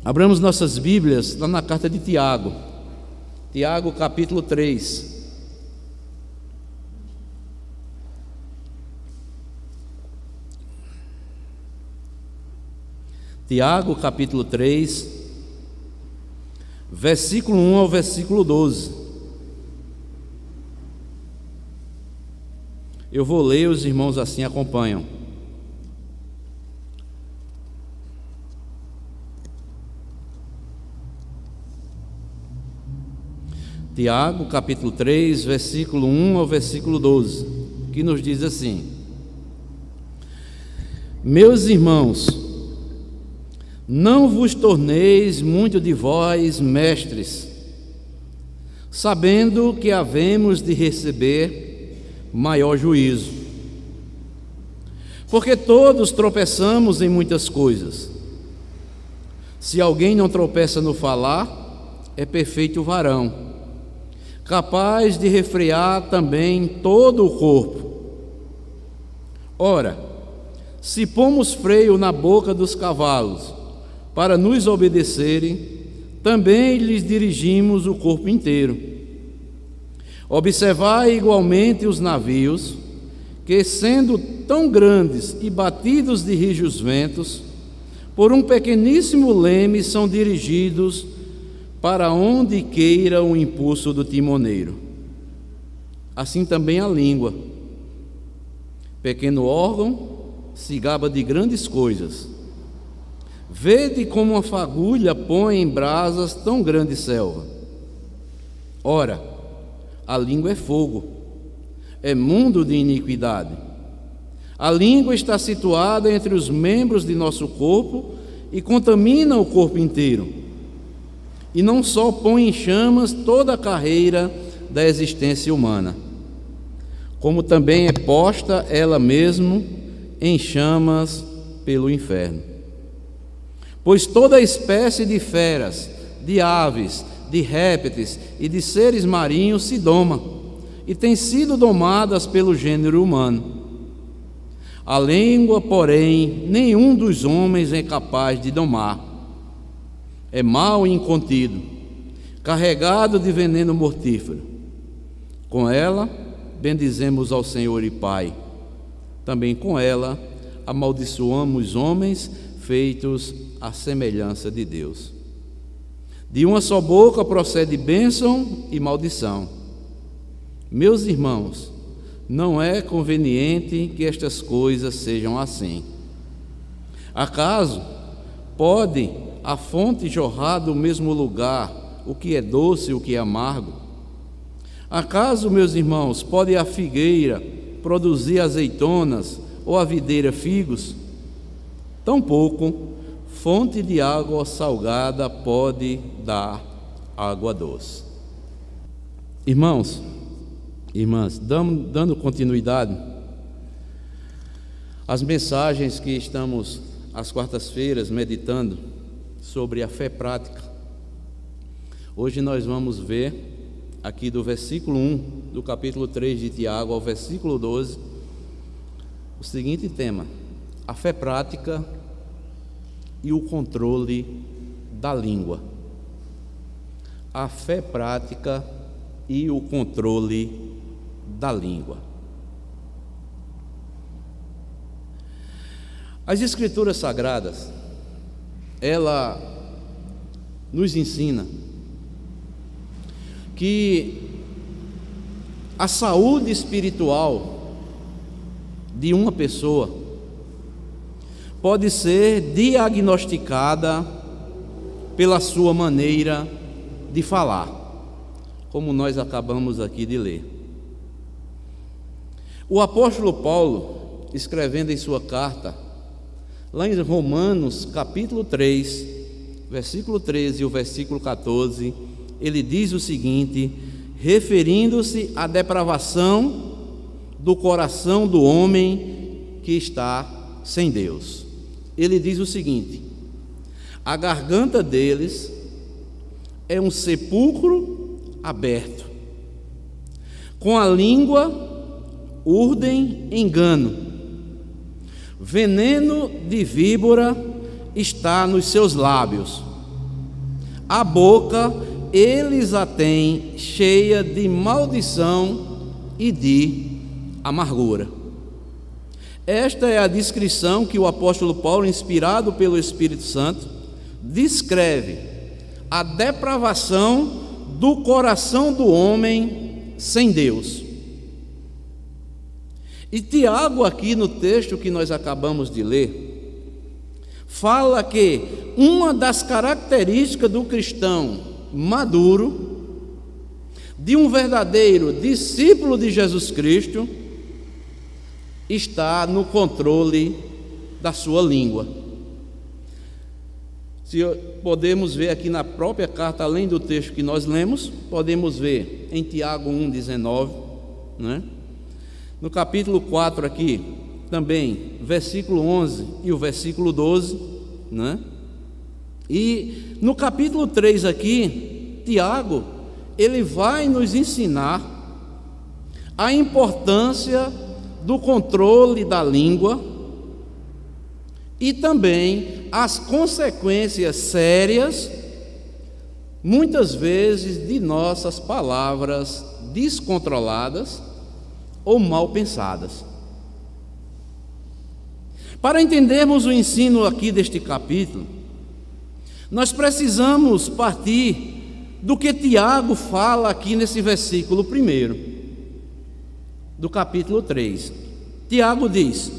Abramos nossas Bíblias lá na carta de Tiago, Tiago capítulo 3. Tiago capítulo 3, versículo 1 ao versículo 12. Eu vou ler, os irmãos assim acompanham. Tiago capítulo 3, versículo 1 ao versículo 12, que nos diz assim: Meus irmãos, não vos torneis muito de vós mestres, sabendo que havemos de receber maior juízo. Porque todos tropeçamos em muitas coisas. Se alguém não tropeça no falar, é perfeito varão, capaz de refrear também todo o corpo. Ora, se pomos freio na boca dos cavalos para nos obedecerem, também lhes dirigimos o corpo inteiro. Observai igualmente os navios, que sendo tão grandes e batidos de rijos ventos, por um pequeníssimo leme são dirigidos para onde queira o impulso do timoneiro. Assim também a língua, pequeno órgão, se gaba de grandes coisas. Vede como uma fagulha põe em brasas tão grande selva. Ora, a língua é fogo, é mundo de iniquidade. A língua está situada entre os membros de nosso corpo e contamina o corpo inteiro. E não só põe em chamas toda a carreira da existência humana, como também é posta ela mesma em chamas pelo inferno. Pois toda espécie de feras, de aves, de répteis e de seres marinhos se doma, e têm sido domadas pelo gênero humano. A língua, porém, nenhum dos homens é capaz de domar. É mau e incontido, carregado de veneno mortífero. Com ela, bendizemos ao Senhor e Pai. Também com ela, amaldiçoamos homens feitos à semelhança de Deus. De uma só boca procede bênção e maldição. Meus irmãos, não é conveniente que estas coisas sejam assim. Acaso pode a fonte jorrar do mesmo lugar o que é doce e o que é amargo? Acaso, meus irmãos, pode a figueira produzir azeitonas ou a videira figos? Tampouco fonte de água salgada pode dar água doce. Irmãos, irmãs, dando continuidade às mensagens que estamos às quartas-feiras meditando sobre a fé prática. Hoje nós vamos ver aqui do versículo 1 do capítulo 3 de Tiago ao versículo 12 o seguinte tema: a fé prática e o controle da língua. A fé prática e o controle da língua. As Escrituras Sagradas, ela nos ensina que a saúde espiritual de uma pessoa pode ser diagnosticada pela sua maneira de falar, como nós acabamos aqui de ler. O apóstolo Paulo, escrevendo em sua carta, lá em Romanos capítulo 3, versículo 13 e o versículo 14, ele diz o seguinte, referindo-se à depravação do coração do homem que está sem Deus. Ele diz o seguinte: a garganta deles é um sepulcro aberto, com a língua urdem engano, veneno de víbora está nos seus lábios, a boca eles a têm cheia de maldição e de amargura. Esta é a descrição que o apóstolo Paulo, inspirado pelo Espírito Santo, descreve a depravação do coração do homem sem Deus. E Tiago, aqui no texto que nós acabamos de ler, fala que uma das características do cristão maduro, de um verdadeiro discípulo de Jesus Cristo, está no controle da sua língua. Se podemos ver aqui na própria carta, além do texto que nós lemos, podemos ver em Tiago 1,19, né? No capítulo 4 aqui, também, versículo 11 e o versículo 12, né? E no capítulo 3 aqui, Tiago, ele vai nos ensinar a importância do controle da língua e também as consequências sérias, muitas vezes, de nossas palavras descontroladas ou mal pensadas. Para entendermos o ensino aqui deste capítulo, nós precisamos partir do que Tiago fala aqui nesse versículo 1 do capítulo 3. Tiago diz: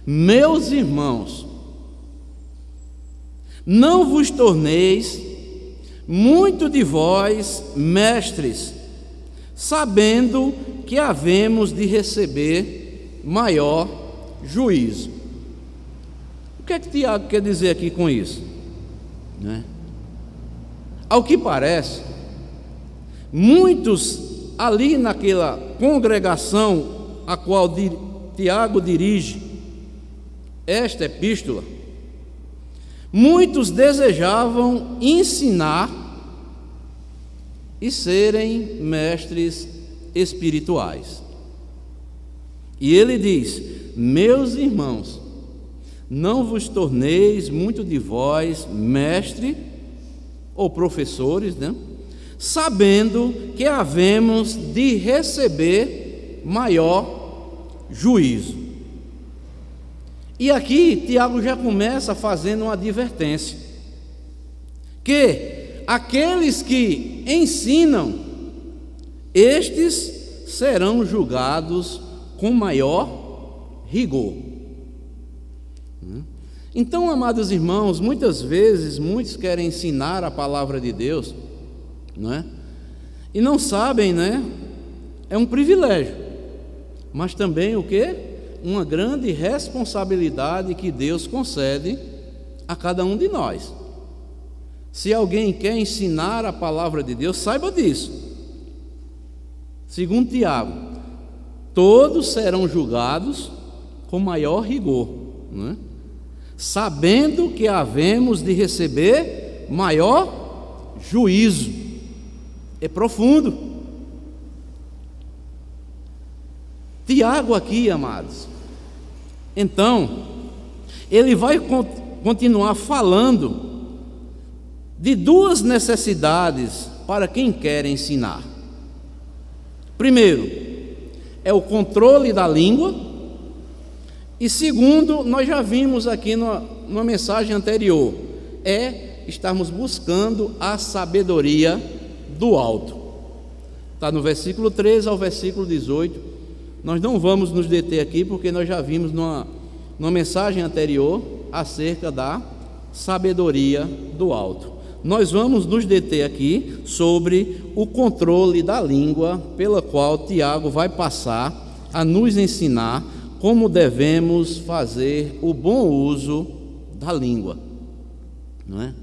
meus irmãos, não vos torneis muito de vós mestres, sabendo que havemos de receber maior juízo. O que é que Tiago quer dizer aqui com isso? Né? Ao que parece, muitos ali naquela congregação a qual Tiago dirige esta epístola, muitos desejavam ensinar e serem mestres espirituais. E ele diz: meus irmãos, não vos torneis muito de vós mestre ou professores, né? Sabendo que havemos de receber maior juízo. E aqui Tiago já começa fazendo uma advertência, que aqueles que ensinam, estes serão julgados com maior rigor. Então, amados irmãos, muitas vezes muitos querem ensinar a palavra de Deus, não é? E não sabem, né? É um privilégio, mas também o quê? Uma grande responsabilidade que Deus concede a cada um de nós. Se alguém quer ensinar a palavra de Deus, saiba disso. Segundo Tiago, todos serão julgados com maior rigor, não é? Sabendo que havemos de receber maior juízo. É profundo. Tiago aqui, amados, então, ele vai continuar falando de duas necessidades para quem quer ensinar. Primeiro, é o controle da língua. E segundo, nós já vimos aqui numa mensagem anterior, é estarmos buscando a sabedoria do alto. Está no versículo 13 ao versículo 18. Nós não vamos nos deter aqui, porque nós já vimos numa mensagem anterior acerca da sabedoria do alto. Nós vamos nos deter aqui sobre o controle da língua, pela qual Tiago vai passar a nos ensinar como devemos fazer o bom uso da língua, não é?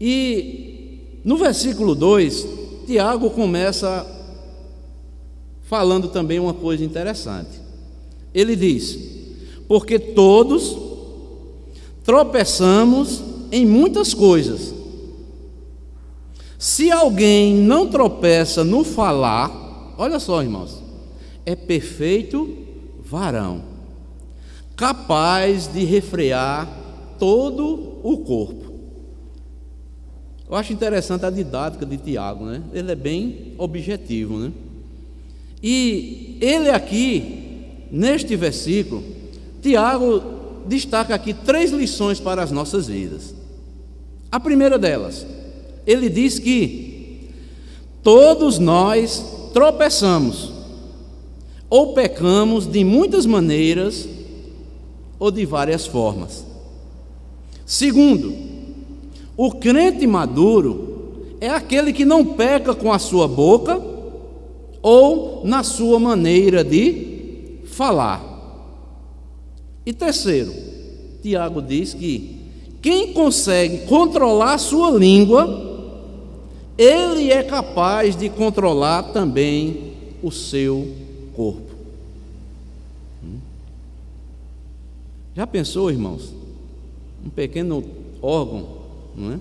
E no versículo 2, Tiago começa falando também uma coisa interessante. Ele diz: porque todos tropeçamos em muitas coisas. Se alguém não tropeça no falar, olha só, irmãos, é perfeito varão, capaz de refrear todo o corpo. Eu acho interessante a didática de Tiago, né? Ele é bem objetivo, né? E ele aqui, neste versículo, Tiago destaca aqui 3 lições para as nossas vidas. A primeira delas, ele diz que todos nós tropeçamos ou pecamos de muitas maneiras ou de várias formas. Segundo, o crente maduro é aquele que não peca com a sua boca ou na sua maneira de falar. E terceiro, Tiago diz que quem consegue controlar a sua língua, ele é capaz de controlar também o seu corpo. Já pensou, irmãos? Um pequeno órgão, não é?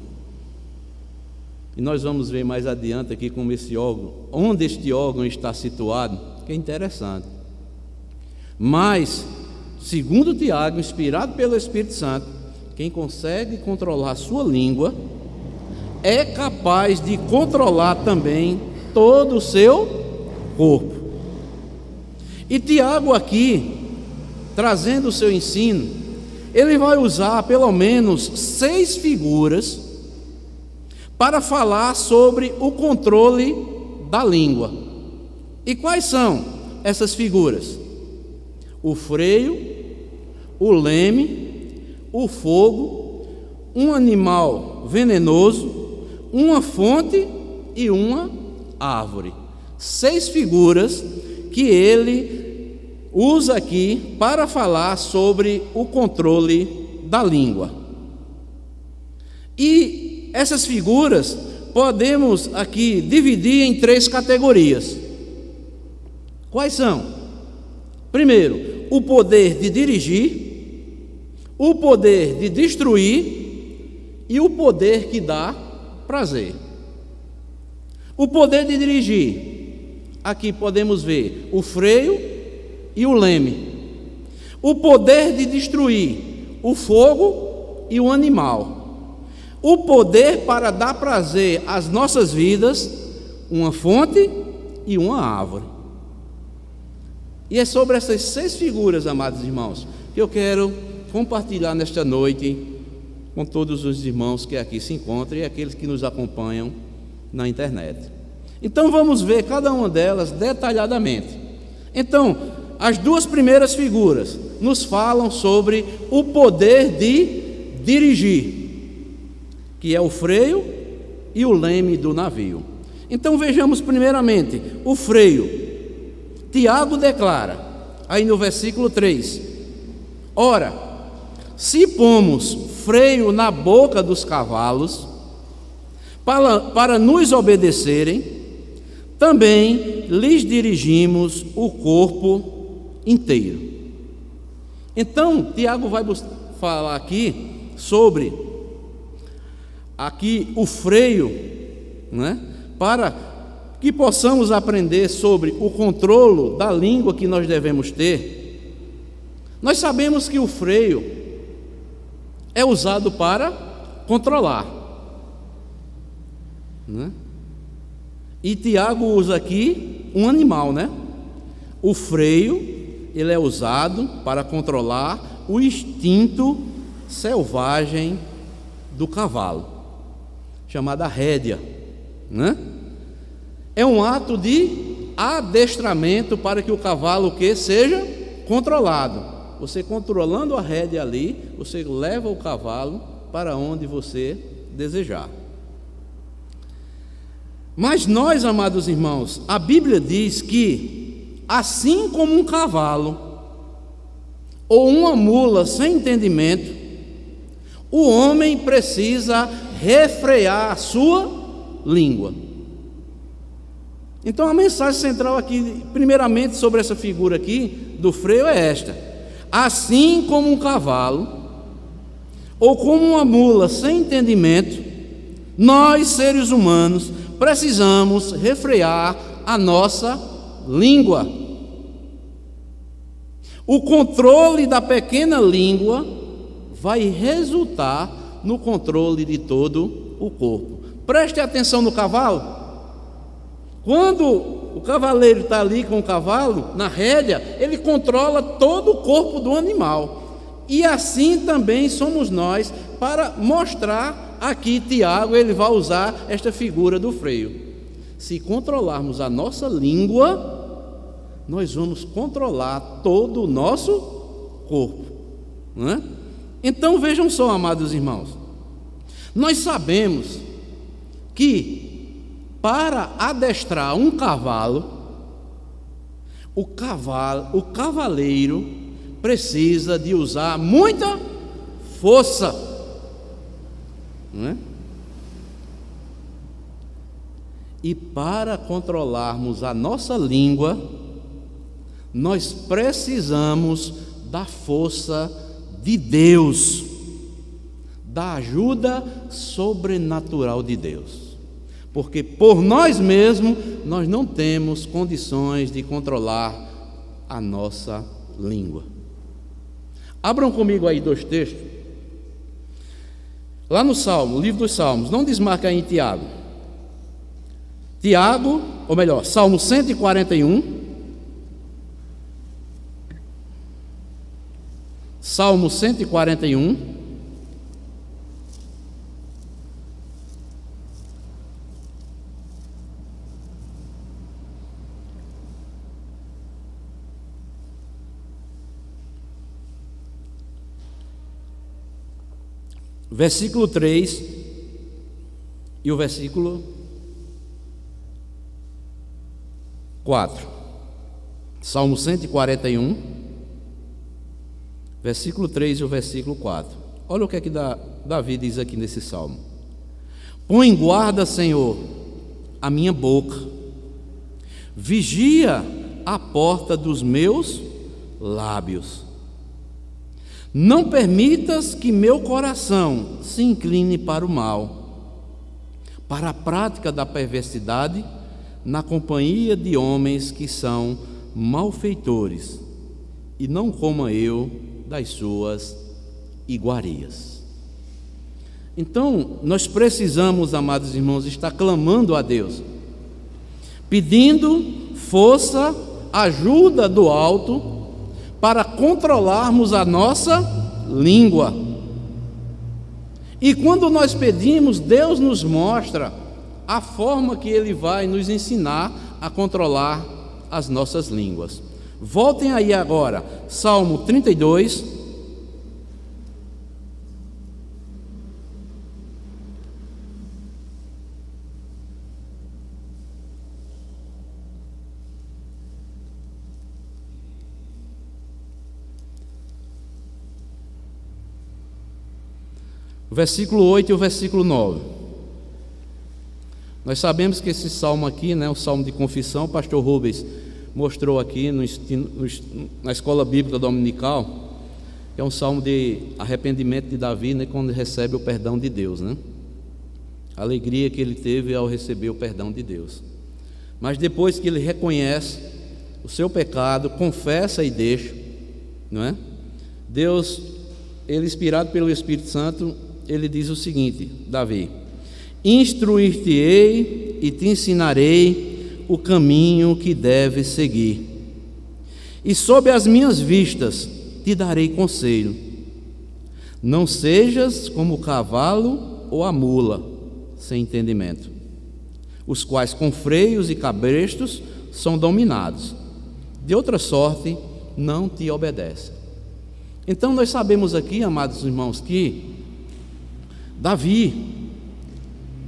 E nós vamos ver mais adiante aqui como esse órgão, onde este órgão está situado, que é interessante. Mas, segundo Tiago, inspirado pelo Espírito Santo, quem consegue controlar a sua língua é capaz de controlar também todo o seu corpo. E Tiago aqui, trazendo o seu ensino, ele vai usar pelo menos 6 figuras para falar sobre o controle da língua. E quais são essas figuras? O freio, o leme, o fogo, um animal venenoso, uma fonte e uma árvore. 6 figuras que ele usa aqui para falar sobre o controle da língua. E essas figuras podemos aqui dividir em 3 categorias. Quais são? Primeiro, o poder de dirigir, o poder de destruir e o poder que dá prazer. O poder de dirigir, aqui podemos ver o freio e o leme. O poder de destruir, o fogo e o animal. O poder para dar prazer às nossas vidas, uma fonte e uma árvore. E é sobre essas 6 figuras, amados irmãos, que eu quero compartilhar nesta noite com todos os irmãos que aqui se encontram e aqueles que nos acompanham na internet. Então vamos ver cada uma delas detalhadamente. Então, as 2 primeiras figuras nos falam sobre o poder de dirigir, que é o freio e o leme do navio. Então vejamos primeiramente o freio. Tiago declara, aí no versículo 3: ora, se pomos freio na boca dos cavalos, para nos obedecerem, também lhes dirigimos o corpo inteiro. Então, Tiago vai falar aqui sobre o freio, né? Para que possamos aprender sobre o controle da língua que nós devemos ter. Nós sabemos que o freio é usado para controlar, né? E Tiago usa aqui um animal, né? O freio, ele é usado para controlar o instinto selvagem do cavalo, chamada rédea, né? É um ato de adestramento para que o cavalo seja controlado. Você controlando a rédea ali, você leva o cavalo para onde você desejar. Mas nós, amados irmãos, a Bíblia diz que, assim como um cavalo ou uma mula sem entendimento, o homem precisa refrear a sua língua. Então a mensagem central aqui, primeiramente sobre essa figura aqui do freio, é esta: assim como um cavalo ou como uma mula sem entendimento, nós, seres humanos, precisamos refrear a nossa língua. O controle da pequena língua vai resultar no controle de todo o corpo. Preste atenção no cavalo. Quando o cavaleiro está ali com o cavalo, na rédea, ele controla todo o corpo do animal. E assim também somos nós, para mostrar aqui, Tiago, ele vai usar esta figura do freio. Se controlarmos a nossa língua, nós vamos controlar todo o nosso corpo, não é? Então vejam só, amados irmãos, nós sabemos que para adestrar um cavalo, o cavaleiro precisa de usar muita força, não é? E para controlarmos a nossa língua, nós precisamos da força de Deus, da ajuda sobrenatural de Deus, porque por nós mesmos nós não temos condições de controlar a nossa língua. Abram comigo aí 2 textos, lá no Salmo, livro dos Salmos, não desmarca aí em Tiago, ou melhor, Salmo 141, Salmo 141, versículo 3 e o versículo 4. Salmo 141, versículo 3 e o versículo 4. Olha o que é que Davi diz aqui nesse salmo: põe em guarda, Senhor, a minha boca, vigia a porta dos meus lábios. Não permitas que meu coração se incline para o mal, para a prática da perversidade, na companhia de homens que são malfeitores, e não coma eu das suas iguarias. Então, nós precisamos, amados irmãos, estar clamando a Deus, pedindo força, ajuda do alto, para controlarmos a nossa língua. E quando nós pedimos, Deus nos mostra a forma que Ele vai nos ensinar a controlar as nossas línguas. Voltem aí agora, Salmo 32. O versículo 8 e o versículo 9. Nós sabemos que esse salmo aqui, né, o salmo de confissão, o pastor Rubens mostrou aqui na escola bíblica dominical, que é um salmo de arrependimento de Davi, né, quando recebe o perdão de Deus, né? A alegria que ele teve ao receber o perdão de Deus. Mas depois que ele reconhece o seu pecado, confessa e deixa, não é? Deus, ele inspirado pelo Espírito Santo, ele diz o seguinte, Davi: instruir-te-ei e te ensinarei o caminho que deves seguir, e sob as minhas vistas te darei conselho. Não sejas como o cavalo ou a mula sem entendimento, os quais com freios e cabrestos são dominados, de outra sorte não te obedecem. Então nós sabemos aqui, amados irmãos, que Davi,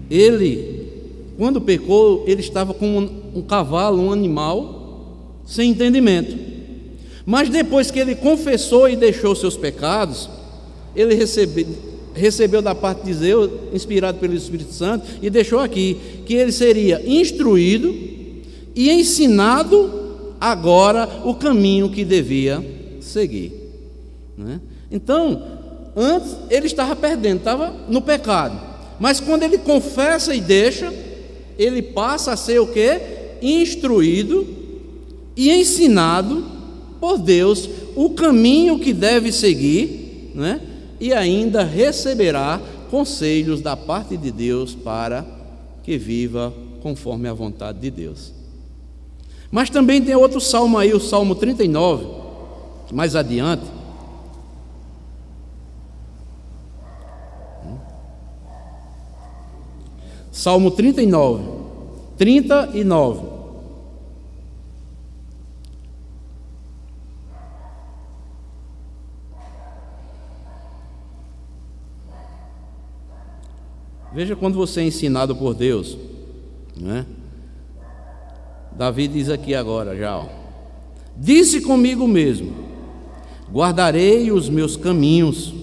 ele, quando pecou, ele estava com um cavalo, um animal, sem entendimento. Mas depois que ele confessou e deixou seus pecados, ele recebeu da parte de Deus, inspirado pelo Espírito Santo, e deixou aqui que ele seria instruído e ensinado agora o caminho que devia seguir, né? Então, antes ele estava perdendo, estava no pecado, mas quando ele confessa e deixa, ele passa a ser o quê? Instruído e ensinado por Deus o caminho que deve seguir, né? E ainda receberá conselhos da parte de Deus para que viva conforme a vontade de Deus. Mas também tem outro salmo aí, o Salmo 39, mais adiante. Salmo 39. Veja quando você é ensinado por Deus, né? Davi diz aqui agora já, ó. Disse comigo mesmo: guardarei os meus caminhos,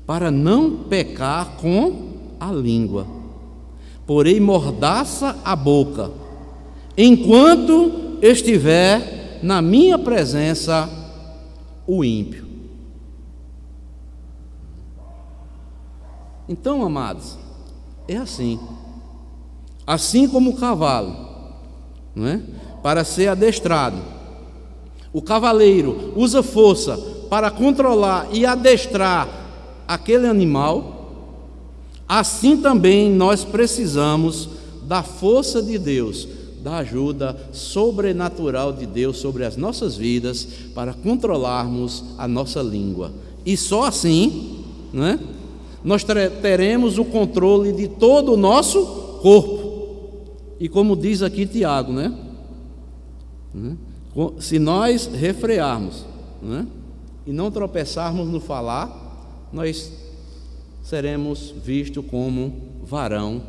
para não pecar com a língua. Porei mordaça a boca, enquanto estiver na minha presença o ímpio. Então, amados, é assim como o cavalo, não é? Para ser adestrado, o cavaleiro usa força para controlar e adestrar aquele animal. Assim também nós precisamos da força de Deus, da ajuda sobrenatural de Deus sobre as nossas vidas, para controlarmos a nossa língua. E só assim, não é? Nós teremos o controle de todo o nosso corpo. E como diz aqui Tiago, né? Se nós refrearmos, né? E não tropeçarmos no falar, nós seremos vistos como varão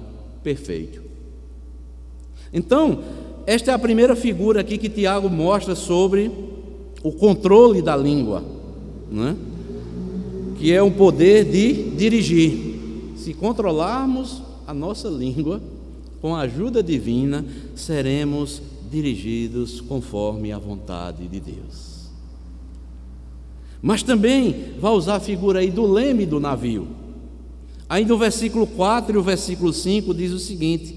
perfeito. Então, esta é a primeira figura aqui que Tiago mostra sobre o controle da língua, né? Que é o poder de dirigir. Se controlarmos a nossa língua, com a ajuda divina, seremos dirigidos conforme a vontade de Deus. Mas também vai usar a figura aí do leme do navio. Aí no versículo 4 e o versículo 5 diz o seguinte: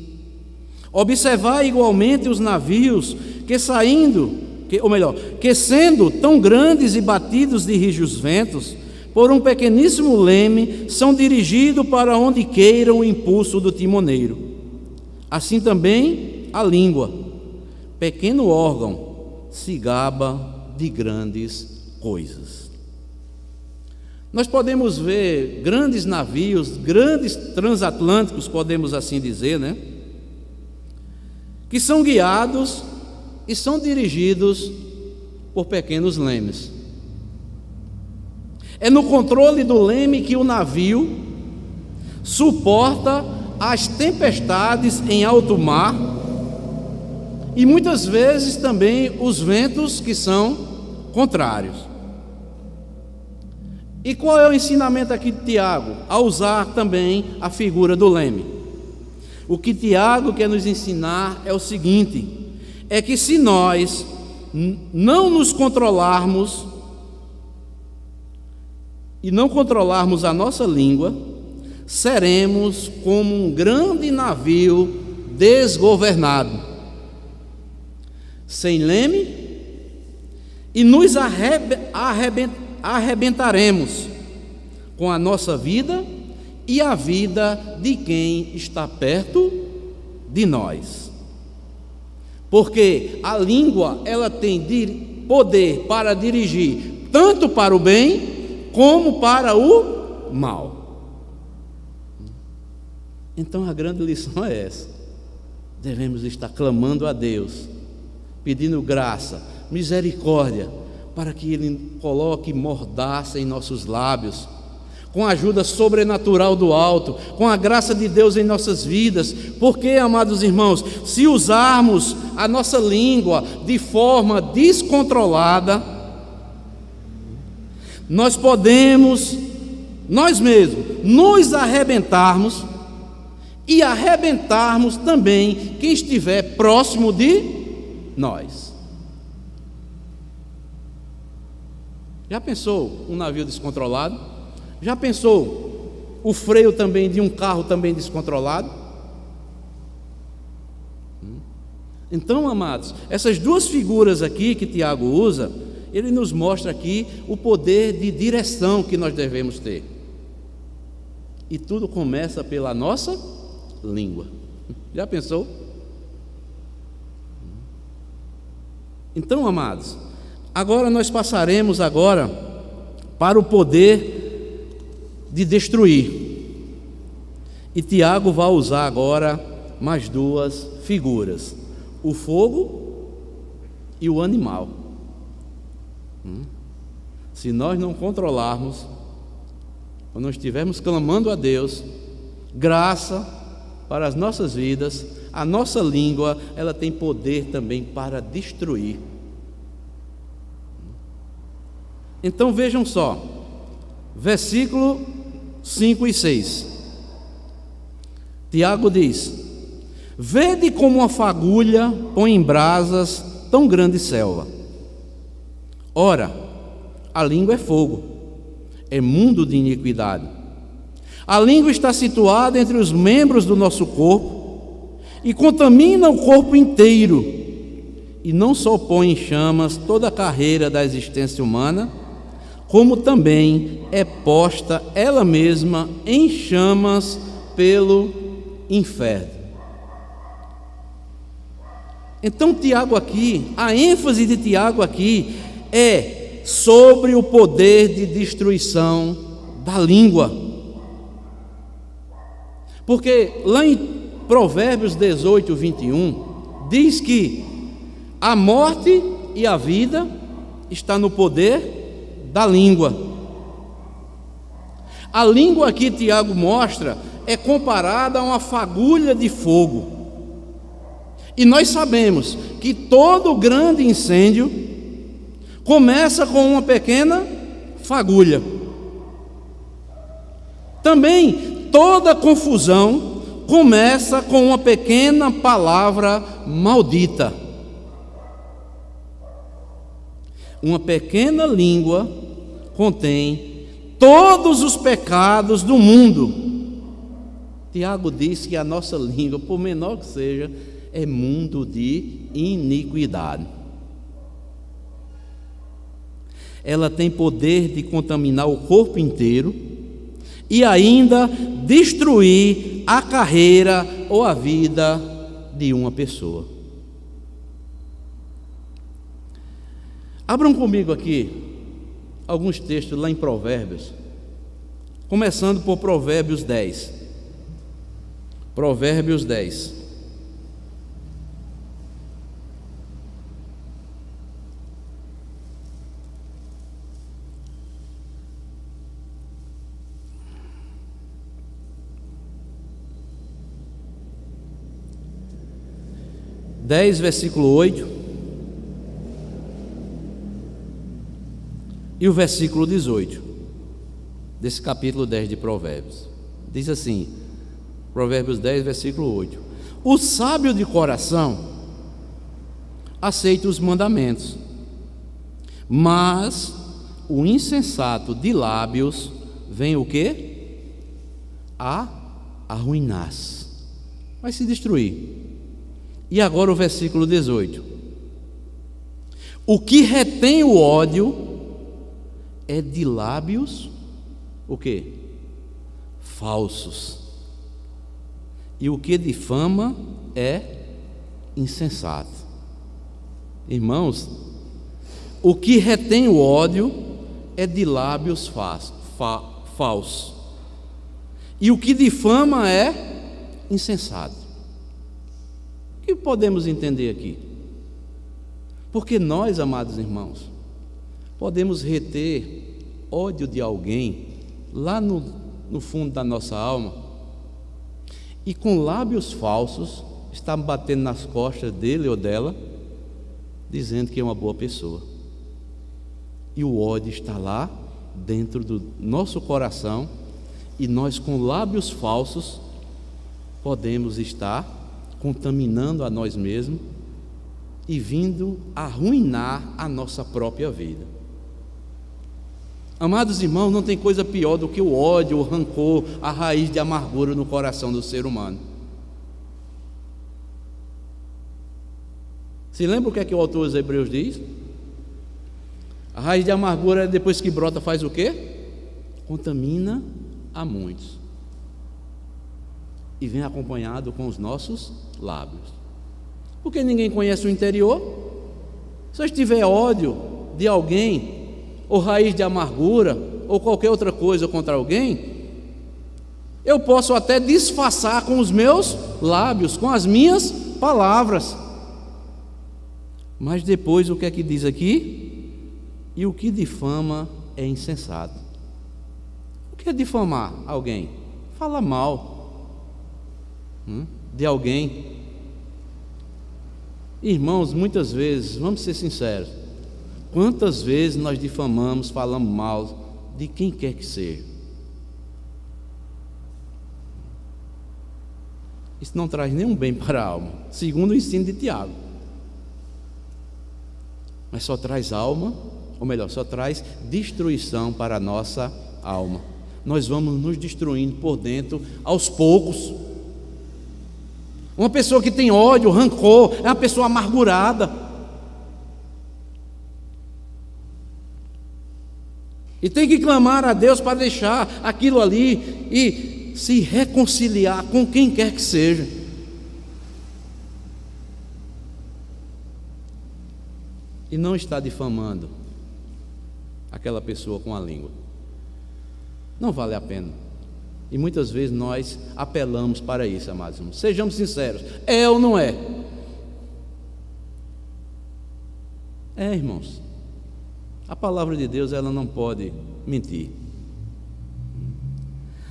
observai igualmente os navios que sendo tão grandes e batidos de rijos ventos, por um pequeníssimo leme, são dirigidos para onde queira o impulso do timoneiro. Assim também a língua, pequeno órgão, se gaba de grandes coisas. Nós podemos ver grandes navios, grandes transatlânticos, podemos assim dizer, né? Que são guiados e são dirigidos por pequenos lemes. É no controle do leme que o navio suporta as tempestades em alto mar e muitas vezes também os ventos que são contrários. E qual é o ensinamento aqui de Tiago? A usar também a figura do leme. O que Tiago quer nos ensinar é o seguinte: é que se nós não nos controlarmos e não controlarmos a nossa língua, seremos como um grande navio desgovernado, sem leme, e nos arrebentaremos com a nossa vida e a vida de quem está perto de nós. Porque a língua, ela tem poder para dirigir tanto para o bem como para o mal. Então a grande lição é essa: devemos estar clamando a Deus, pedindo graça, misericórdia, para que Ele coloque mordaça em nossos lábios, com a ajuda sobrenatural do alto, com a graça de Deus em nossas vidas. Porque, amados irmãos, se usarmos a nossa língua de forma descontrolada, nós podemos, nós mesmos, nos arrebentarmos e arrebentarmos também quem estiver próximo de nós. Já pensou um navio descontrolado? Já pensou o freio também de um carro também descontrolado? Então, amados, essas duas figuras aqui que Tiago usa, ele nos mostra aqui o poder de direção que nós devemos ter. E tudo começa pela nossa língua. Já pensou? Então, amados, agora nós passaremos para o poder de destruir. E Tiago vai usar agora mais duas figuras: o fogo e o animal. Se nós não controlarmos, quando nós estivermos clamando a Deus graça para as nossas vidas, a nossa língua, ela tem poder também para destruir. Então vejam só, versículo 5 e 6. Tiago diz: vede como uma fagulha põe em brasas tão grande selva. Ora, a língua é fogo, é mundo de iniquidade. A língua está situada entre os membros do nosso corpo e contamina o corpo inteiro, e não só põe em chamas toda a carreira da existência humana, como também é posta ela mesma em chamas pelo inferno. Então Tiago aqui, a ênfase de Tiago aqui é sobre o poder de destruição da língua. Porque lá em Provérbios 18, 21, diz que a morte e a vida está no poder da língua. A língua aqui, Tiago mostra, é comparada a uma fagulha de fogo. E nós sabemos que todo grande incêndio começa com uma pequena fagulha. Também toda confusão começa com uma pequena palavra maldita. Uma pequena língua contém todos os pecados do mundo. Tiago diz que a nossa língua, por menor que seja, é mundo de iniquidade. Ela tem poder de contaminar o corpo inteiro e ainda destruir a carreira ou a vida de uma pessoa. Abram comigo aqui alguns textos lá em Provérbios, começando por Provérbios 10. Provérbios 10. Versículo 8 e o versículo 18 desse capítulo 10 de Provérbios. Diz assim, Provérbios 10, versículo 8: o sábio de coração aceita os mandamentos, mas o insensato de lábios vem o quê? A arruinar-se, vai se destruir. E agora o versículo 18: o que retém o ódio é de lábios, o quê? Falsos. E o que difama é insensato. Irmãos, o que retém o ódio é de lábios falsos. E o que difama é insensato. O que podemos entender aqui? Porque nós, amados irmãos, podemos reter ódio de alguém lá no fundo da nossa alma e com lábios falsos estar batendo nas costas dele ou dela, dizendo que é uma boa pessoa. E o ódio está lá dentro do nosso coração, e nós com lábios falsos podemos estar contaminando a nós mesmos e vindo arruinar a nossa própria vida. Amados irmãos, não tem coisa pior do que o ódio, o rancor, a raiz de amargura no coração do ser humano. Se lembra o que é que o autor dos Hebreus diz? A raiz de amargura, depois que brota, faz o quê? Contamina a muitos. e vem acompanhado com os nossos lábios. Porque ninguém conhece o interior. Se eu tiver ódio de alguém, ou raiz de amargura, ou qualquer outra coisa contra alguém, eu posso até disfarçar com os meus lábios, com as minhas palavras. Mas depois o que é que diz aqui? E o que difama é insensato. O que é difamar alguém? Fala mal de alguém. Irmãos, muitas vezes, vamos ser sinceros, quantas vezes nós difamamos, falamos mal de quem quer que seja? Isso não traz nenhum bem para a alma, segundo o ensino de Tiago. Mas só traz alma, ou melhor, só traz destruição para a nossa alma. Nós vamos nos destruindo por dentro aos poucos. Uma pessoa que tem ódio, rancor, é uma pessoa amargurada. E tem que clamar a Deus para deixar aquilo ali e se reconciliar com quem quer que seja. E não está difamando aquela pessoa com a língua. Não vale a pena. E muitas vezes nós apelamos para isso, amados irmãos. Sejamos sinceros, é ou não é? É, irmãos. A palavra de Deus, ela não pode mentir.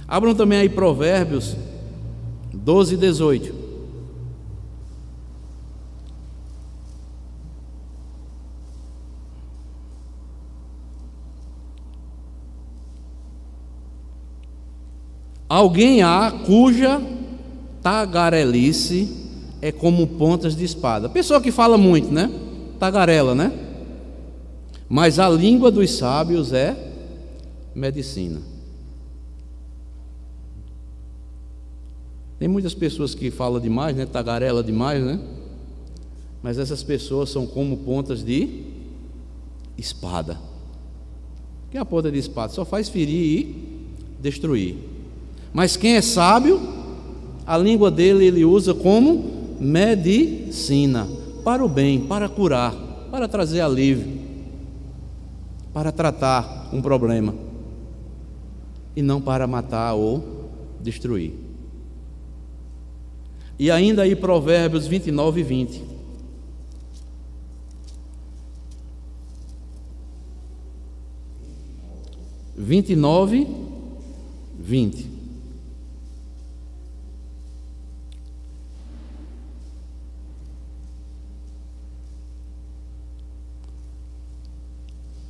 Abram também aí Provérbios 12, 18. Alguém há cuja tagarelice é como pontas de espada. Pessoa que fala muito, né? Tagarela, né? Mas a língua dos sábios é medicina. Tem muitas pessoas que falam demais, né? Tagarela demais, né? Mas essas pessoas são como pontas de espada. O que é a ponta de espada? Só faz ferir e destruir. Mas quem é sábio, a língua dele ele usa como medicina, para o bem, para curar, para trazer alívio, para tratar um problema, e não para matar ou destruir. E ainda aí Provérbios 29 e 20.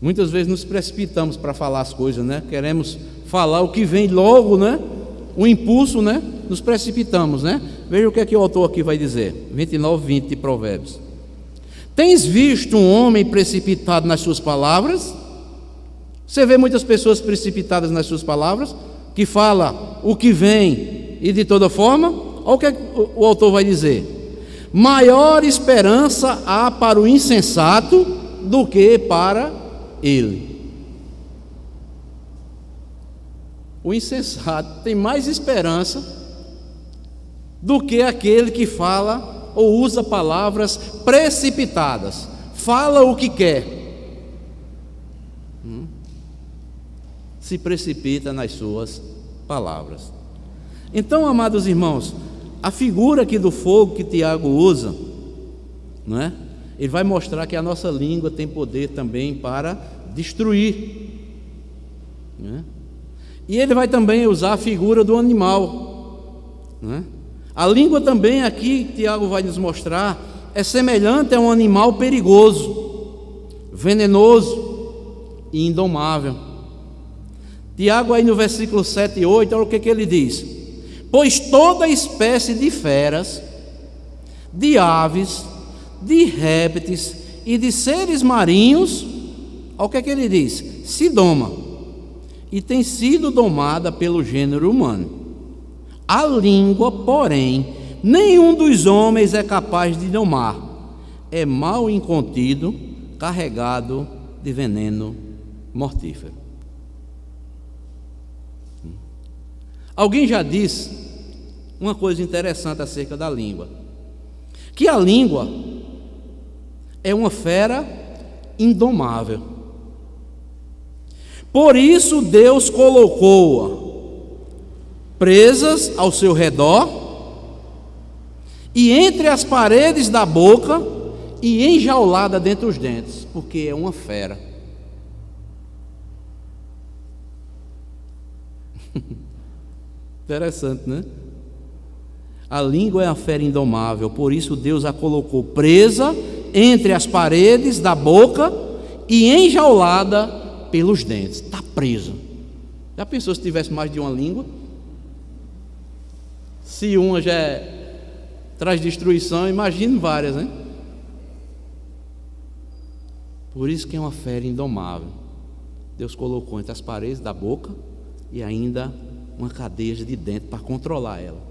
Muitas vezes nos precipitamos para falar as coisas, né? Queremos falar o que vem logo, né? O impulso, né? Nos precipitamos, né? Veja o que é que o autor aqui vai dizer. 29, 20 de Provérbios. Tens visto um homem precipitado nas suas palavras? Você vê muitas pessoas precipitadas nas suas palavras, que fala o que vem e de toda forma. Olha o que o autor vai dizer. Maior esperança há para o insensato do que para ele. O insensato tem mais esperança do que aquele que fala ou usa palavras precipitadas, fala o que quer, se precipita nas suas palavras. Então, amados irmãos, a figura aqui do fogo que Tiago usa, não é? Ele vai mostrar que a nossa língua tem poder também para destruir, não é? E ele vai também usar a figura do animal, não é? A língua também aqui, Tiago vai nos mostrar, é semelhante a um animal perigoso, venenoso e indomável. Tiago aí no versículo 7 e 8, olha o que ele diz: pois toda espécie de feras, de aves, de répteis e de seres marinhos, olha o que ele diz, se doma, e tem sido domada pelo gênero humano. A língua, porém, nenhum dos homens é capaz de domar, é mal incontido, carregado de veneno mortífero. Alguém já disse uma coisa interessante acerca da língua, que a língua é uma fera indomável. Por isso Deus colocou-a presas ao seu redor e entre as paredes da boca e enjaulada dentre os dentes, porque é uma fera. Interessante, né? A língua é a fera indomável, por isso Deus a colocou presa entre as paredes da boca e enjaulada pelos dentes. Está presa. Já pensou se tivesse mais de uma língua? Se uma já traz destruição, imagine várias, né? Por isso que é uma fera indomável. Deus colocou entre as paredes da boca e ainda uma cadeia de dentro para controlar ela.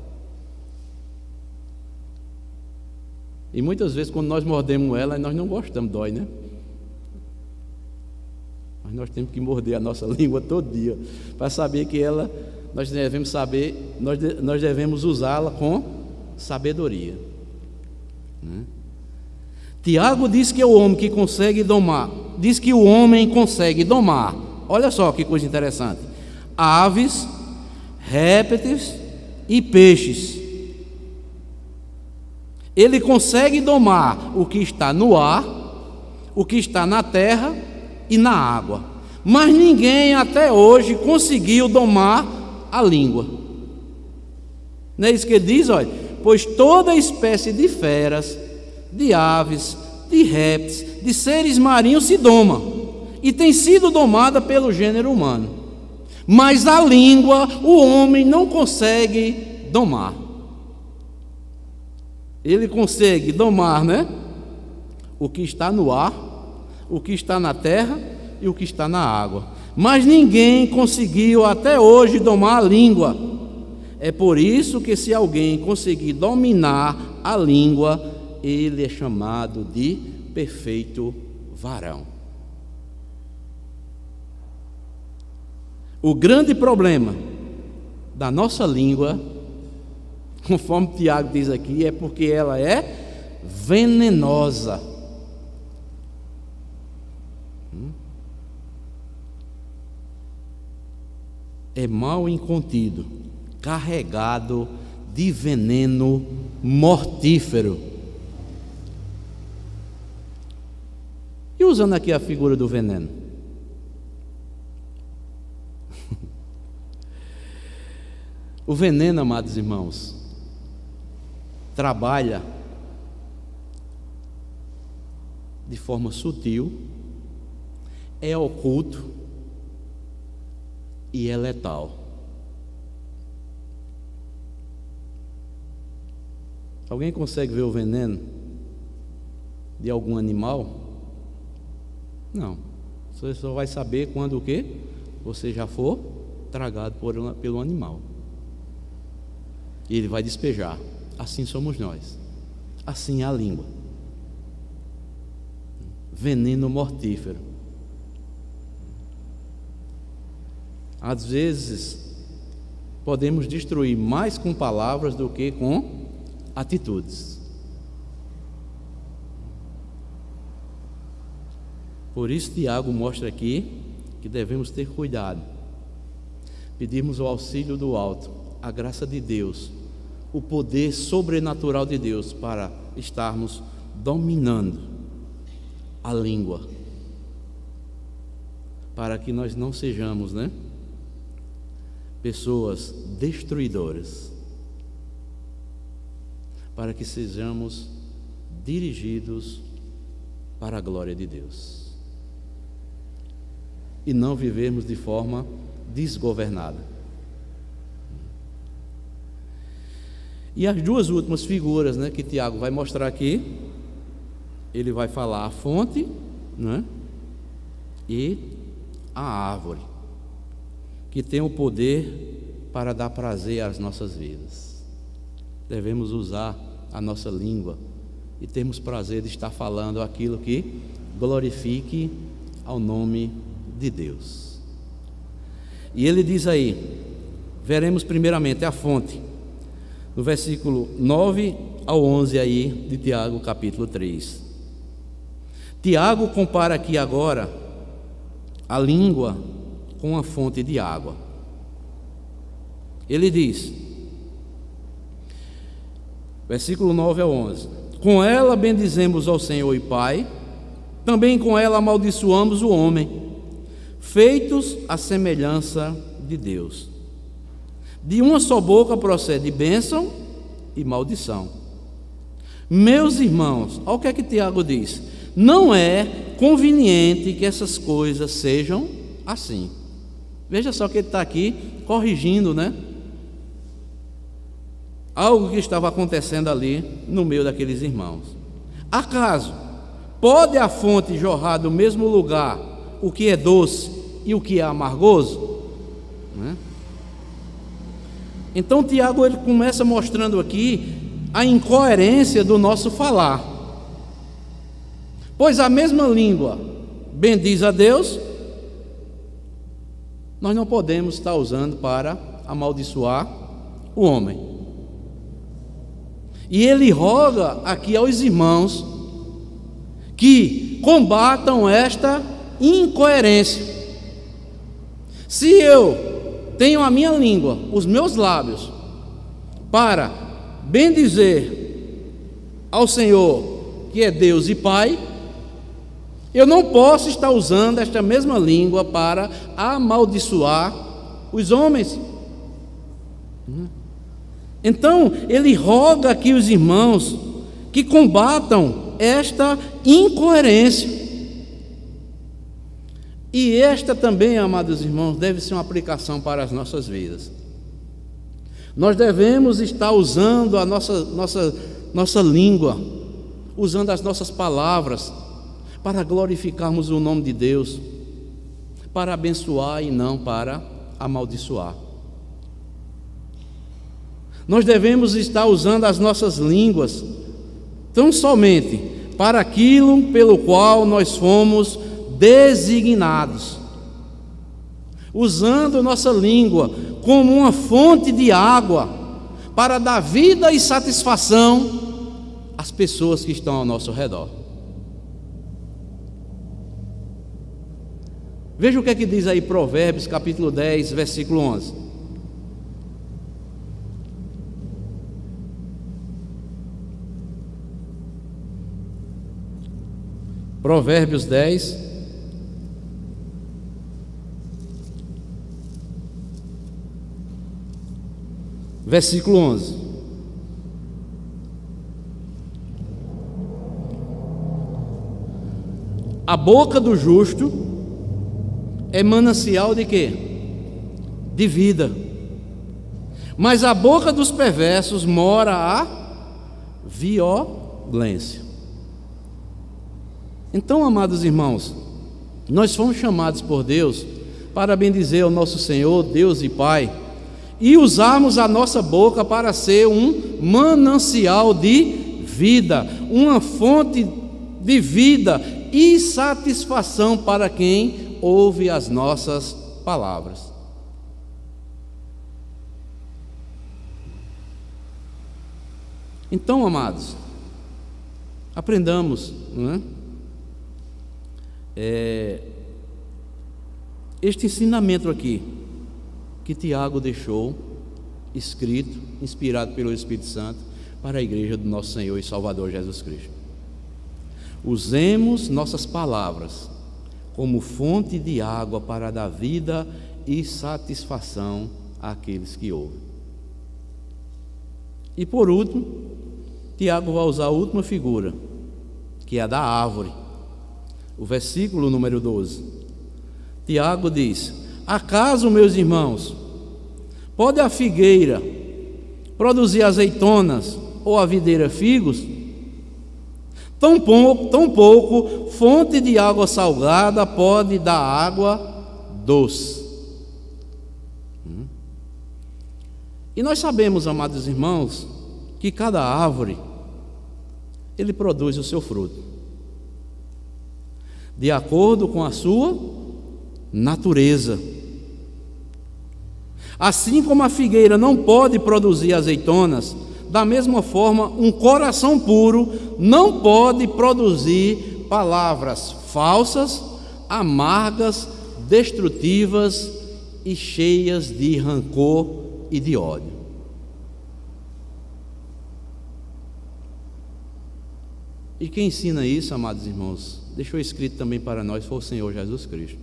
E muitas vezes quando nós mordemos ela, nós não gostamos, dói, né? Mas nós temos que morder a nossa língua todo dia para saber que ela, nós devemos saber, nós devemos usá-la com sabedoria, né? Tiago diz que é o homem que consegue domar, diz que o homem consegue domar, olha só que coisa interessante, aves, répteis e peixes. Ele consegue domar o que está no ar, o que está na terra e na água, mas ninguém até hoje conseguiu domar a língua. Não é isso que ele diz? Olha, pois toda espécie de feras, de aves, de répteis, de seres marinhos se doma e tem sido domada pelo gênero humano, mas a língua o homem não consegue domar. Ele consegue domar, né? O que está no ar, o que está na terra e o que está na água, mas ninguém conseguiu até hoje domar a língua. É por isso que se alguém conseguir dominar a língua, ele é chamado de perfeito varão. O grande problema da nossa língua, conforme Tiago diz aqui, é porque ela é venenosa. É mal incontido, carregado de veneno mortífero. E usando aqui a figura do veneno, o veneno, amados irmãos, trabalha de forma sutil, é oculto e é letal. Alguém consegue ver o veneno de algum animal? Não. Você só vai saber quando o quê? Você já for tragado pelo animal. E ele vai despejar. Assim somos nós. Assim é a língua. Veneno mortífero. Às vezes, podemos destruir mais com palavras do que com atitudes. Por isso Tiago mostra aqui que devemos ter cuidado, pedirmos o auxílio do alto, a graça de Deus, o poder sobrenatural de Deus para estarmos dominando a língua, para que nós não sejamos, né, pessoas destruidoras, para que sejamos dirigidos para a glória de Deus e não vivermos de forma desgovernada. E as duas últimas figuras, né, que Tiago vai mostrar aqui, ele vai falar a fonte, né, e a árvore, que tem o poder para dar prazer às nossas vidas. Devemos usar a nossa língua e termos prazer de estar falando aquilo que glorifique ao nome de Deus. E ele diz aí, veremos primeiramente a fonte. no versículo 9 ao 11 aí de Tiago, capítulo 3. Tiago compara aqui agora a língua com uma fonte de água. Ele diz, versículo 9 ao 11: com ela bendizemos ao Senhor e Pai, também com ela amaldiçoamos o homem, feitos à semelhança de Deus. De uma só boca procede bênção e maldição. Meus irmãos, olha o que é que Tiago diz: não é conveniente que essas coisas sejam assim. Veja só que ele está aqui corrigindo, né? Algo que estava acontecendo ali no meio daqueles irmãos. Acaso pode a fonte jorrar do mesmo lugar o que é doce e o que é amargoso? Né? Então Tiago ele começa mostrando aqui a incoerência do nosso falar. Pois a mesma língua bendiz a Deus, nós não podemos estar usando para amaldiçoar o homem. E ele roga aqui aos irmãos que combatam esta incoerência. Se eu tenho a minha língua, os meus lábios, para bendizer ao Senhor, que é Deus e Pai, eu não posso estar usando esta mesma língua para amaldiçoar os homens. Então, ele roga aqui os irmãos que combatam esta incoerência. E esta também, amados irmãos, deve ser uma aplicação para as nossas vidas. Nós devemos estar usando a nossa língua, usando as nossas palavras, para glorificarmos o nome de Deus, para abençoar e não para amaldiçoar. Nós devemos estar usando as nossas línguas tão somente para aquilo pelo qual nós fomos designados, usando nossa língua como uma fonte de água para dar vida e satisfação às pessoas que estão ao nosso redor. Veja o que é que diz aí Provérbios capítulo 10, versículo 11. Provérbios 10, versículo 11. A boca do justo é manancial de quê? De vida. Mas a boca dos perversos mora a violência. Então, amados irmãos, nós fomos chamados por Deus para bendizer ao nosso Senhor, Deus e Pai, e usarmos a nossa boca para ser um manancial de vida, uma fonte de vida e satisfação para quem ouve as nossas palavras. Então, amados, aprendamos, não é? Este ensinamento aqui que Tiago deixou escrito, inspirado pelo Espírito Santo para a igreja do nosso Senhor e Salvador Jesus Cristo. Usemos nossas palavras como fonte de água para dar vida e satisfação àqueles que ouvem. E por último, Tiago vai usar a última figura, que é a da árvore. O versículo número 12. Tiago diz: acaso, meus irmãos, pode a figueira produzir azeitonas ou a videira figos? Tão pouco fonte de água salgada pode dar água doce. E nós sabemos, amados irmãos, que cada árvore ele produz o seu fruto de acordo com a sua natureza. Assim como a figueira não pode produzir azeitonas, da mesma forma, um coração puro não pode produzir palavras falsas, amargas, destrutivas e cheias de rancor e de ódio. E quem ensina isso, amados irmãos, deixou escrito também para nós, foi o Senhor Jesus Cristo.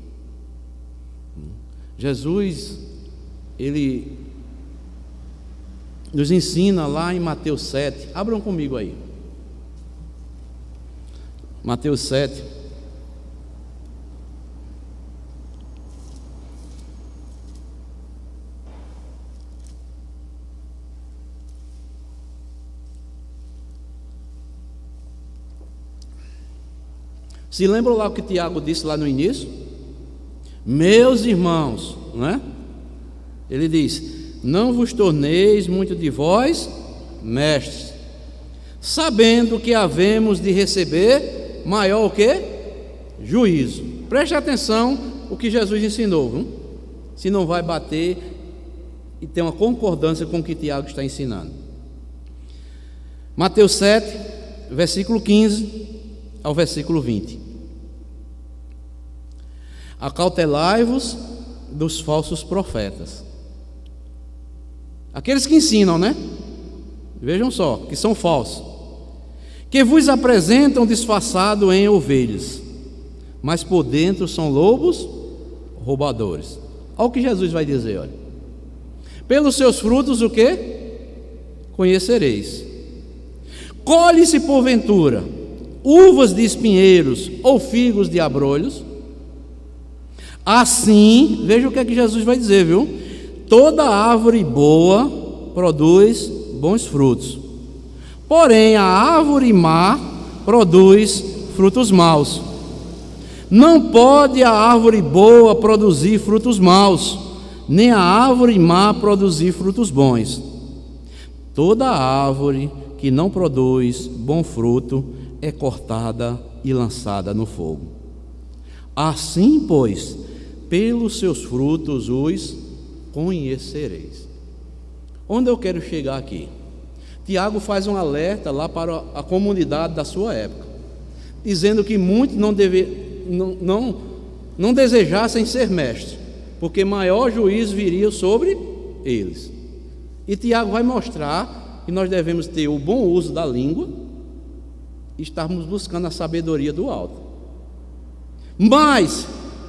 Jesus, Ele nos ensina lá em Mateus 7, abram comigo aí, Mateus 7, se lembram lá o que Tiago disse lá no início? Meus irmãos, não é? Ele diz: não vos torneis muito de vós mestres, sabendo que havemos de receber maior o quê? Juízo. Preste atenção o que Jesus ensinou, viu? Se não vai bater e ter uma concordância com o que Tiago está ensinando. Mateus 7, versículo 15 ao versículo 20. Acautelai-vos dos falsos profetas, aqueles que ensinam, né? Vejam só, que são falsos, que vos apresentam disfarçado em ovelhas, mas por dentro são lobos roubadores. Olha o que Jesus vai dizer, olha: pelos seus frutos o que? Conhecereis. Colhe-se porventura uvas de espinheiros ou figos de abrolhos? Assim, veja o que é que Jesus vai dizer, viu? Toda árvore boa produz bons frutos, porém a árvore má produz frutos maus. Não pode a árvore boa produzir frutos maus, nem a árvore má produzir frutos bons. Toda árvore que não produz bom fruto é cortada e lançada no fogo. Assim, pois, pelos seus frutos os conhecereis. Onde eu quero chegar aqui? Tiago faz um alerta lá para a comunidade da sua época, dizendo que muitos não desejassem ser mestres, porque maior juízo viria sobre eles. E Tiago vai mostrar que nós devemos ter o bom uso da língua e estarmos buscando a sabedoria do alto. Mas,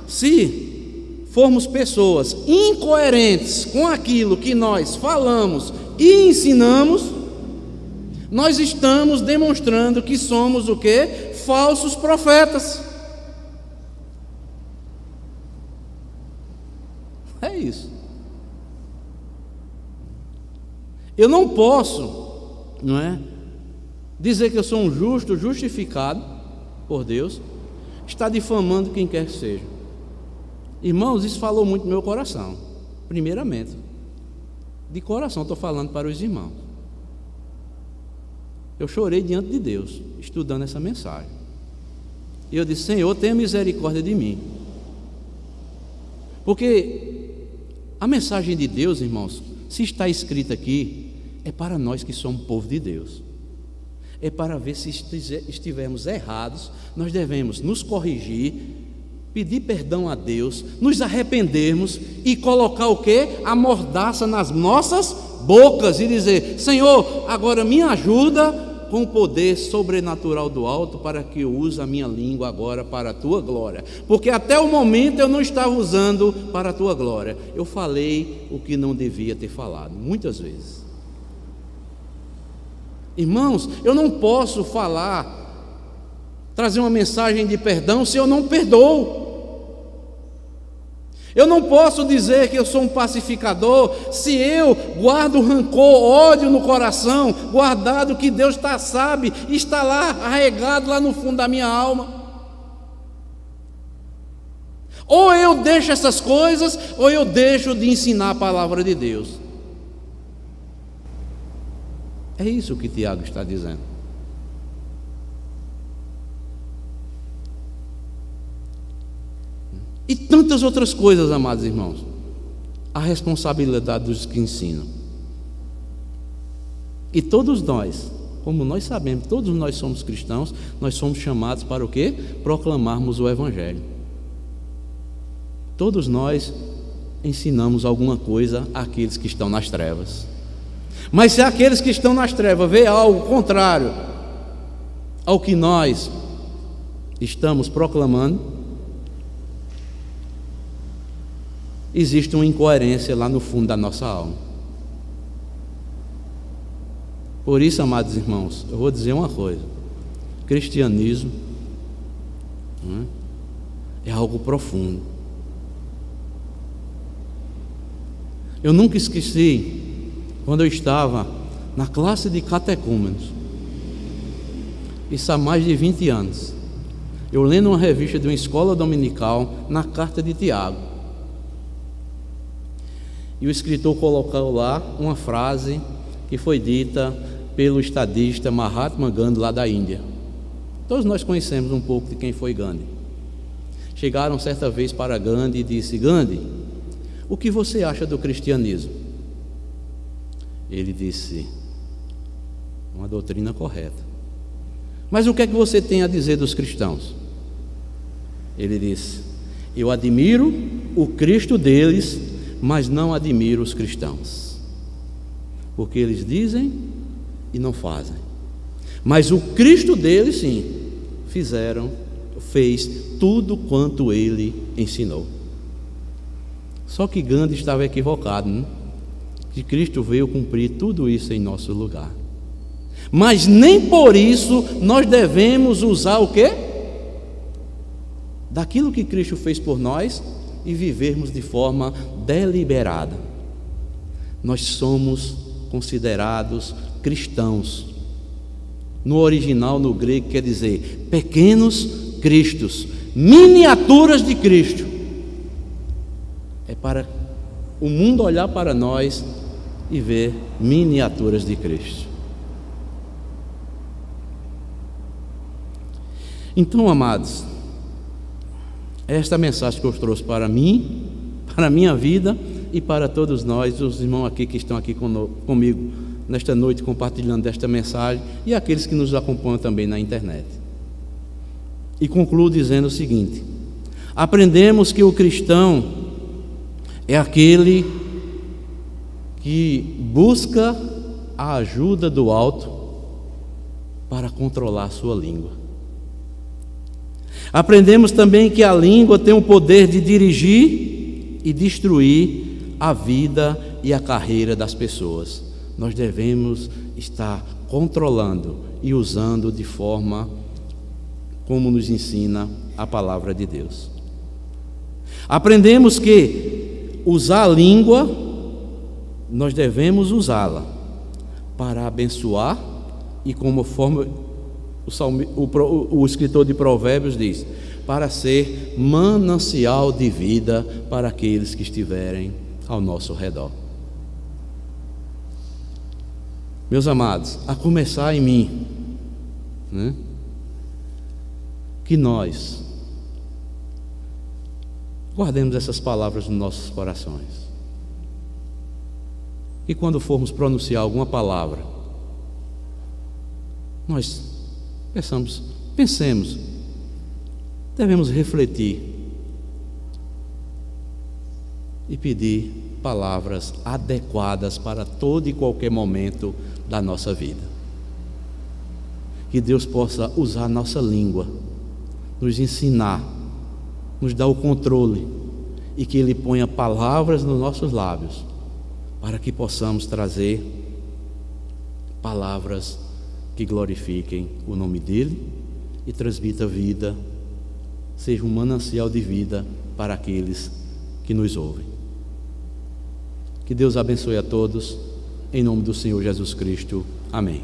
se formos pessoas incoerentes com aquilo que nós falamos e ensinamos, nós estamos demonstrando que somos o quê? Falsos profetas. É isso. Eu não posso, não é, dizer que eu sou um justo, justificado por Deus, estar difamando quem quer que seja. Irmãos, isso falou muito no meu coração. Primeiramente, de coração estou falando para os irmãos. Eu chorei diante de Deus, estudando essa mensagem. E eu disse: Senhor, tenha misericórdia de mim. Porque a mensagem de Deus, irmãos, se está escrita aqui, é para nós que somos povo de Deus. É para ver se estivermos errados, nós devemos nos corrigir, pedir perdão a Deus, nos arrependermos e colocar o quê? A mordaça nas nossas bocas e dizer: Senhor, agora me ajuda com o poder sobrenatural do alto, para que eu use a minha língua agora para a tua glória, porque até o momento eu não estava usando para a tua glória. Eu falei o que não devia ter falado, muitas vezes. Irmãos, eu não posso trazer uma mensagem de perdão se eu não perdoo. Eu não posso dizer que eu sou um pacificador se eu guardo rancor, ódio no coração, guardado que Deus sabe, está lá, arraigado lá no fundo da minha alma. Ou eu deixo essas coisas, ou eu deixo de ensinar a palavra de Deus. É isso que Tiago está dizendo. E tantas outras coisas, amados irmãos. a responsabilidade dos que ensinam. E todos nós, como nós sabemos, todos nós somos cristãos, nós somos chamados para o quê? Proclamarmos o Evangelho. Todos nós ensinamos alguma coisa àqueles que estão nas trevas. Mas se aqueles que estão nas trevas vê algo contrário ao que nós estamos proclamando, existe uma incoerência lá no fundo da nossa alma. Por isso, amados irmãos, eu vou dizer uma coisa: cristianismo é algo profundo. Eu nunca esqueci quando eu estava na classe de catecúmenos, isso há mais de 20 anos, eu lendo uma revista de uma escola dominical, na carta de Tiago, e o escritor colocou lá uma frase que foi dita pelo estadista Mahatma Gandhi, lá da Índia. Todos nós conhecemos um pouco de quem foi Gandhi. Chegaram certa vez para Gandhi e disse: Gandhi, o que você acha do cristianismo? Ele disse: uma doutrina correta. Mas o que é que você tem a dizer dos cristãos? Ele disse: eu admiro o Cristo deles, mas não admiro os cristãos, porque eles dizem e não fazem. Mas o Cristo deles, sim, fez tudo quanto ele ensinou. Só que Gandhi estava equivocado, né? Que Cristo veio cumprir tudo isso em nosso lugar. Mas nem por isso nós devemos usar o quê? Daquilo que Cristo fez por nós e vivermos de forma deliberada. Nós somos considerados cristãos. No original, no grego, quer dizer pequenos cristos, miniaturas de Cristo. É para o mundo olhar para nós e ver miniaturas de Cristo. Então, amados, esta mensagem que eu trouxe para mim, para a minha vida e para todos nós, os irmãos aqui que estão aqui comigo nesta noite compartilhando esta mensagem, e aqueles que nos acompanham também na internet. E concluo dizendo o seguinte: aprendemos que o cristão é aquele que busca a ajuda do alto para controlar a sua língua. Aprendemos também que a língua tem o poder de dirigir e destruir a vida e a carreira das pessoas. Nós devemos estar controlando e usando de forma como nos ensina a palavra de Deus. Aprendemos que usar a língua, nós devemos usá-la para abençoar e, conforme o escritor de Provérbios diz, para ser manancial de vida para aqueles que estiverem ao nosso redor. Meus amados, a começar em mim, né? Que nós guardemos essas palavras nos nossos corações. E quando formos pronunciar alguma palavra, nós pensemos, devemos refletir e pedir palavras adequadas para todo e qualquer momento da nossa vida. Que Deus possa usar a nossa língua, nos ensinar, nos dar o controle, e que Ele ponha palavras nos nossos lábios, para que possamos trazer palavras que glorifiquem o nome dEle e transmita vida, seja um manancial de vida para aqueles que nos ouvem. Que Deus abençoe a todos, em nome do Senhor Jesus Cristo. Amém.